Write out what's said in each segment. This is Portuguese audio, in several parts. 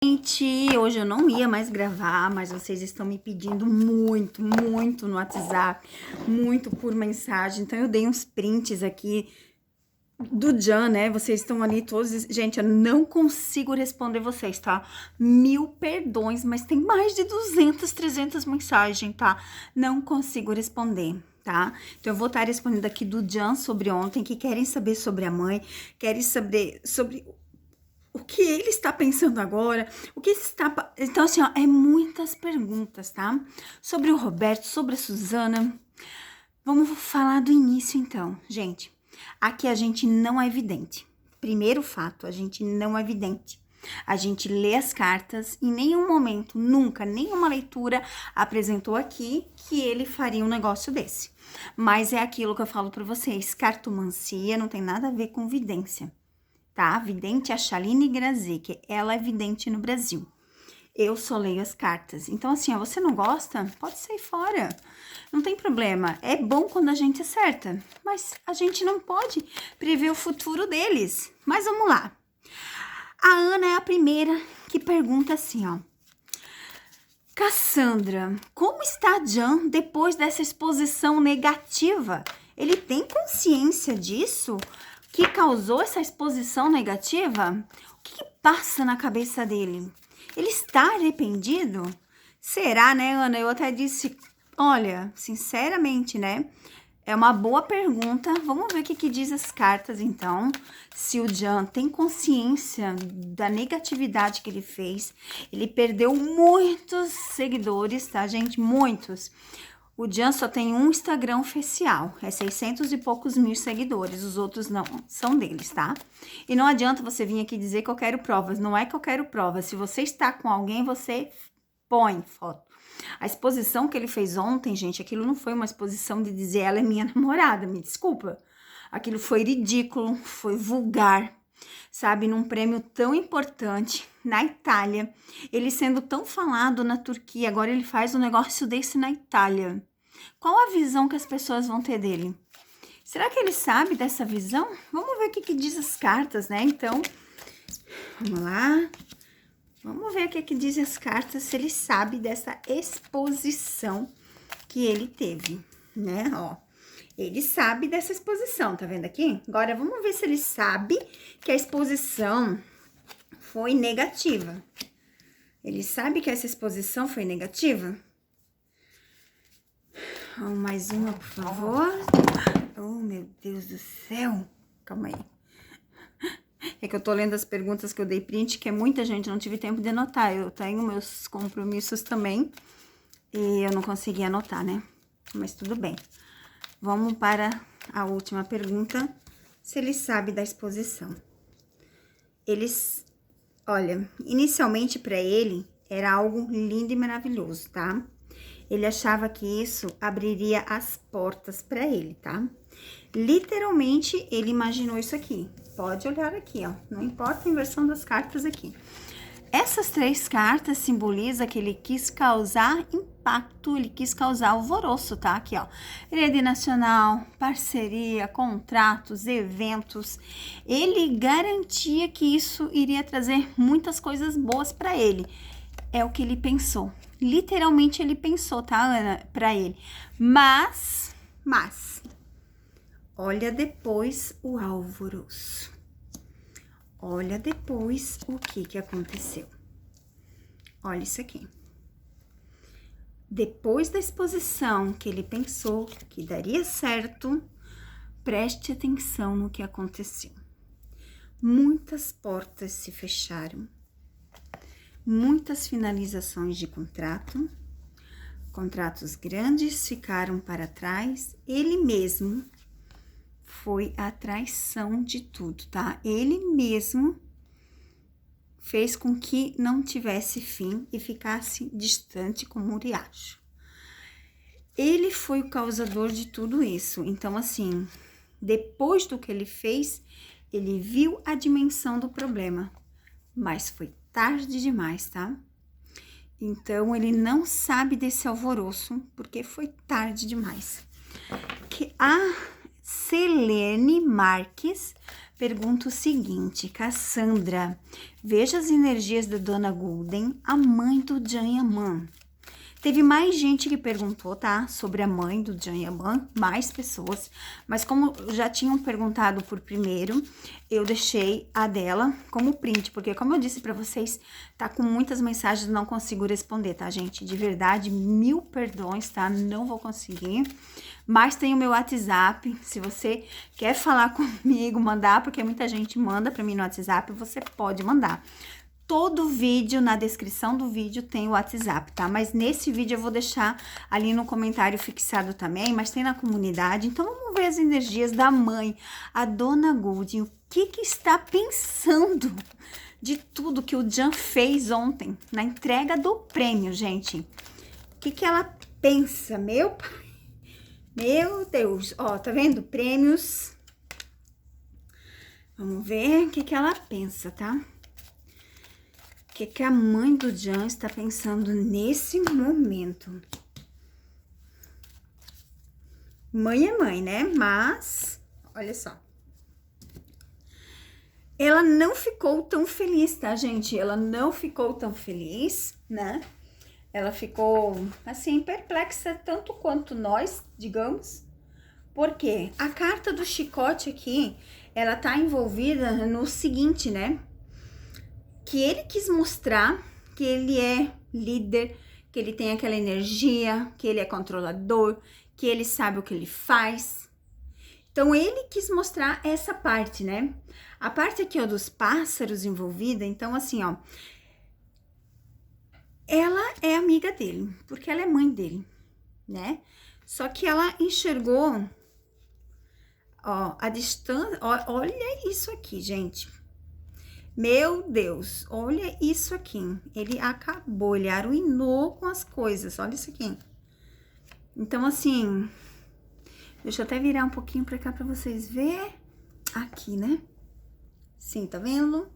Gente, hoje eu não ia mais gravar, mas vocês estão me pedindo muito no WhatsApp, muito por mensagem. Então eu dei uns prints aqui do Jan, né? Vocês estão ali todos. Gente, eu não consigo responder vocês, tá? Mil perdões, mas tem mais de 200, 300 mensagens, tá? Não consigo responder, tá? Então eu vou estar respondendo aqui do Jan sobre ontem, que querem saber sobre a mãe, querem saber sobre o que ele está pensando agora, o que está... Então, assim, ó, é muitas perguntas, tá? Sobre o Roberto, sobre a Suzana. Vamos falar do início, então. Gente, aqui a gente não é vidente. Primeiro fato, a gente não é vidente. A gente lê as cartas, em nenhum momento, nunca, nenhuma leitura apresentou aqui que ele faria um negócio desse. Mas é aquilo que eu falo para vocês, cartomancia não tem nada a ver com vidência. Tá? Vidente é a Chaline Grazik, ela é vidente no Brasil. Eu só leio as cartas. Então, assim, ó, você não gosta? Pode sair fora. Não tem problema. É bom quando a gente acerta, mas a gente não pode prever o futuro deles. Mas vamos lá. A Ana é a primeira que pergunta assim, ó. Cassandra, como está Jan depois dessa exposição negativa? Ele tem consciência disso? Que causou essa exposição negativa? O que passa na cabeça dele? Ele está arrependido? Será, né, Ana? Eu até disse, olha, sinceramente, né? É uma boa pergunta. Vamos ver o que diz as cartas, então. Se o Jan tem consciência da negatividade que ele fez. Ele perdeu muitos seguidores, tá, gente? Muitos. O Jan só tem um Instagram oficial, é 600 e poucos mil seguidores, os outros não são deles, tá? E não adianta você vir aqui dizer que eu quero provas, não é que eu quero provas. Se você está com alguém, você põe foto. A exposição que ele fez ontem, gente, aquilo não foi uma exposição de dizer ela é minha namorada, me desculpa. Aquilo foi ridículo, foi vulgar, sabe? Num prêmio tão importante na Itália, ele sendo tão falado na Turquia, agora ele faz um negócio desse na Itália. Qual a visão que as pessoas vão ter dele? Será que ele sabe dessa visão? Vamos ver o que diz as cartas, né? Então, vamos lá. Vamos ver o que diz as cartas, se ele sabe dessa exposição que ele teve, né? Ó, ele sabe dessa exposição, tá vendo aqui? Agora, vamos ver se ele sabe que a exposição foi negativa. Ele sabe que essa exposição foi negativa? Mais uma, por favor. Oh, meu Deus do céu. Calma aí. É que eu tô lendo as perguntas que eu dei print, que é muita gente, não tive tempo de anotar. Eu tenho meus compromissos também e eu não consegui anotar, né? Mas tudo bem. Vamos para a última pergunta. Se ele sabe da exposição. Eles, olha, inicialmente para ele era algo lindo e maravilhoso, tá? Ele achava que isso abriria as portas para ele, tá? Literalmente, ele imaginou isso aqui. Pode olhar aqui, ó. Não importa a inversão das cartas aqui. Essas 3 cartas simbolizam que ele quis causar impacto, ele quis causar alvoroço, tá? Aqui, ó. Rede nacional, parceria, contratos, eventos. Ele garantia que isso iria trazer muitas coisas boas para ele. É o que ele pensou. Literalmente ele pensou, tá, Ana? Pra ele. Mas, olha depois o alvoroço. Olha depois o que aconteceu. Olha isso aqui. Depois da exposição que ele pensou que daria certo, preste atenção no que aconteceu. Muitas portas se fecharam. Muitas finalizações de contrato, contratos grandes ficaram para trás, ele mesmo foi a traição de tudo, tá? Ele mesmo fez com que não tivesse fim e ficasse distante como um riacho. Ele foi o causador de tudo isso, então assim, depois do que ele fez, ele viu a dimensão do problema, mas foi tarde demais, tá? Então, ele não sabe desse alvoroço, porque foi tarde demais. Que a Selene Marques pergunta o seguinte, Cassandra, veja as energias da Dona Golden, a mãe do Jan Yaman. Teve mais gente que perguntou, tá? Sobre a mãe do Jan Yaman, mais pessoas. Mas como já tinham perguntado por primeiro, eu deixei a dela como print. Porque como eu disse pra vocês, tá com muitas mensagens, não consigo responder, tá, gente? De verdade, 1000 perdões, tá? Não vou conseguir. Mas tem o meu WhatsApp, se você quer falar comigo, mandar, porque muita gente manda pra mim no WhatsApp, você pode mandar. Todo vídeo, na descrição do vídeo tem o WhatsApp, tá? Mas nesse vídeo eu vou deixar ali no comentário fixado também, mas tem na comunidade. Então, vamos ver as energias da mãe, a Dona Golden. O que está pensando de tudo que o Jan fez ontem, na entrega do prêmio, gente? O que ela pensa? Meu pai, meu Deus. Ó, tá vendo? Prêmios. Vamos ver o que ela pensa, tá? O que a mãe do Jan está pensando nesse momento? Mãe é mãe, né? Mas, olha só. Ela não ficou tão feliz, tá, gente? Ela não ficou tão feliz, né? Ela ficou, assim, perplexa tanto quanto nós, digamos. Porque a carta do chicote aqui, ela tá envolvida no seguinte, né? Que ele quis mostrar que ele é líder, que ele tem aquela energia, que ele é controlador, que ele sabe o que ele faz. Então, ele quis mostrar essa parte, né? A parte aqui, ó, dos pássaros envolvida, então, assim, ó. Ela é amiga dele, porque ela é mãe dele, né? Só que ela enxergou, ó, a distância, ó, olha isso aqui, gente. Meu Deus, olha isso aqui. Ele acabou, ele arruinou com as coisas. Olha isso aqui. Então, assim, deixa eu até virar um pouquinho pra cá pra vocês verem. Aqui, né? Sim, tá vendo?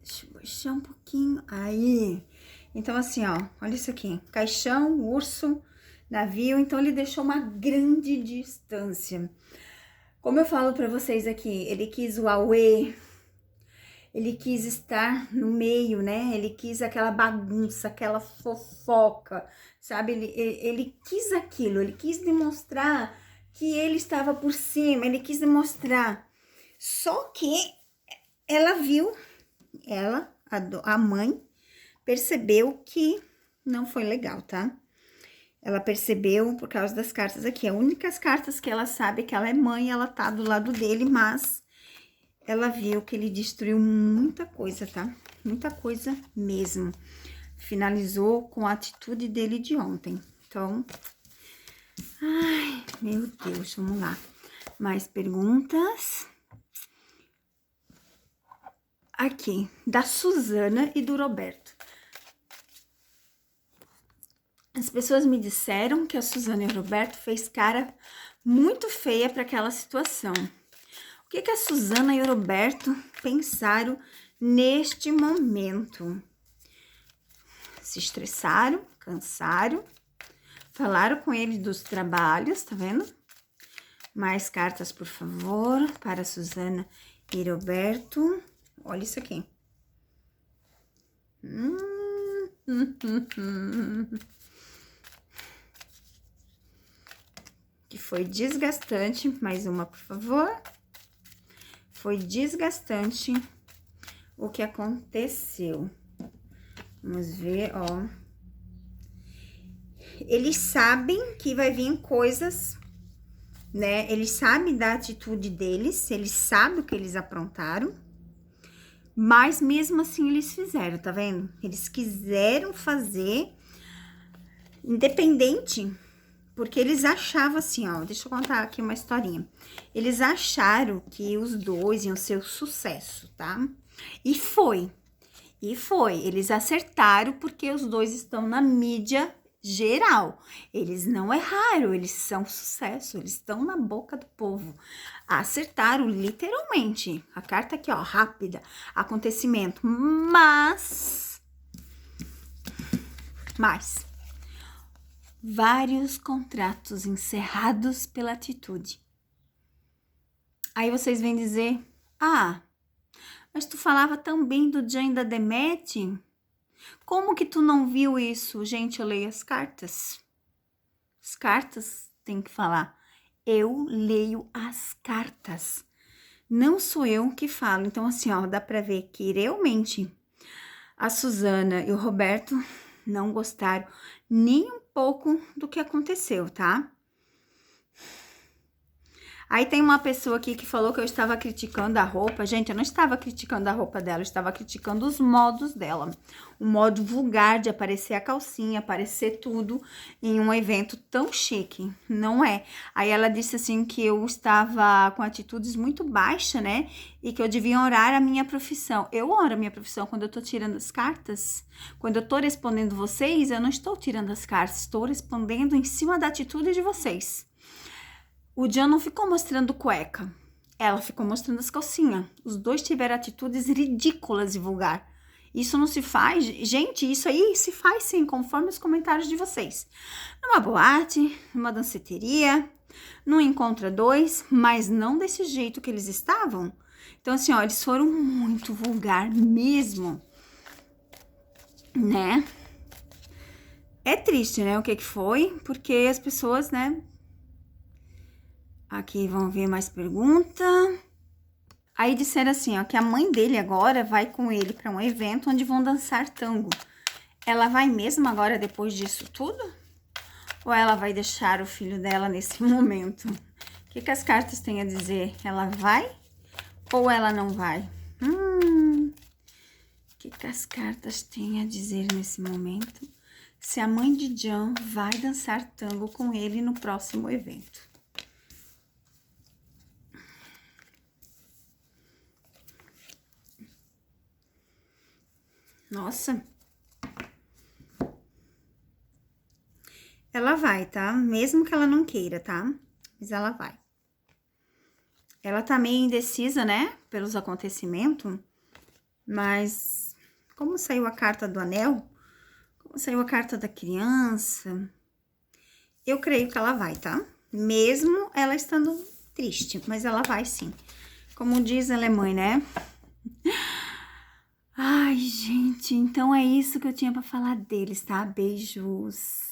Deixa eu baixar um pouquinho. Aí. Então, assim, ó, olha isso aqui. Caixão, urso, navio. Então, ele deixou uma grande distância. Como eu falo pra vocês aqui, ele quis o Aue. Ele quis estar no meio, né? Ele quis aquela bagunça, aquela fofoca, sabe? Ele quis aquilo, ele quis demonstrar que ele estava por cima, ele quis demonstrar. Só que ela viu, a mãe, percebeu que não foi legal, tá? Ela percebeu por causa das cartas aqui. As únicas cartas que ela sabe é que ela é mãe, ela tá do lado dele, mas ela viu que ele destruiu muita coisa, tá? Muita coisa mesmo. Finalizou com a atitude dele de ontem. Então, ai, meu Deus, vamos lá. Mais perguntas. Aqui, da Suzana e do Roberto. As pessoas me disseram que a Suzana e o Roberto fez cara muito feia para aquela situação. O que a Suzana e o Roberto pensaram neste momento? Se estressaram, cansaram, falaram com ele dos trabalhos, tá vendo? Mais cartas, por favor, para Suzana e Roberto. Olha isso aqui. Que foi desgastante. Mais uma, por favor. Foi desgastante o que aconteceu. Vamos ver, ó. Eles sabem que vai vir coisas, né? Eles sabem da atitude deles, eles sabem o que eles aprontaram. Mas mesmo assim eles fizeram, tá vendo? Eles quiseram fazer independente, porque eles achavam assim, ó. Deixa eu contar aqui uma historinha. Eles acharam que os dois iam ser o sucesso, tá? E foi. Eles acertaram porque os dois estão na mídia geral. Eles não erraram, eles são sucesso, eles estão na boca do povo. Acertaram literalmente. A carta aqui, ó, rápida, acontecimento. Mas vários contratos encerrados pela atitude. Aí vocês vêm dizer Ah, mas tu falava tão bem do Jean e da Demet. Como que tu não viu isso? Gente, eu leio as cartas. As cartas tem que falar. Eu leio as cartas. Não sou eu que falo. Então, assim, ó, dá pra ver que realmente a Suzana e o Roberto não gostaram nem um pouco do que aconteceu, tá? Aí tem uma pessoa aqui que falou que eu estava criticando a roupa. Gente, eu não estava criticando a roupa dela, eu estava criticando os modos dela. O modo vulgar de aparecer a calcinha, aparecer tudo em um evento tão chique. Não é. Aí ela disse assim que eu estava com atitudes muito baixas, né? E que eu devia orar a minha profissão. Eu oro a minha profissão quando eu tô tirando as cartas. Quando eu tô respondendo vocês, eu não estou tirando as cartas, estou respondendo em cima da atitude de vocês. O Jean não ficou mostrando cueca, ela ficou mostrando as calcinhas. Os dois tiveram atitudes ridículas e vulgar. Isso não se faz, gente, isso aí se faz sim, conforme os comentários de vocês. Numa boate, numa danceteria, num encontro a dois, mas não desse jeito que eles estavam. Então, assim, ó, eles foram muito vulgar mesmo, né? É triste, né, o que foi, porque as pessoas, né... Aqui vão ver mais pergunta. Aí disseram assim, ó, que a mãe dele agora vai com ele para um evento onde vão dançar tango. Ela vai mesmo agora depois disso tudo? Ou ela vai deixar o filho dela nesse momento? O que as cartas têm a dizer? Ela vai ou ela não vai? O que as cartas têm a dizer nesse momento? Se a mãe de Jean vai dançar tango com ele no próximo evento. Nossa. Ela vai, tá? Mesmo que ela não queira, tá? Mas ela vai. Ela tá meio indecisa, né? Pelos acontecimentos. Mas como saiu a carta do anel, como saiu a carta da criança, eu creio que ela vai, tá? Mesmo ela estando triste, mas ela vai sim. Como diz a mãe, né? Ai, gente, então é isso que eu tinha pra falar deles, tá? Beijos.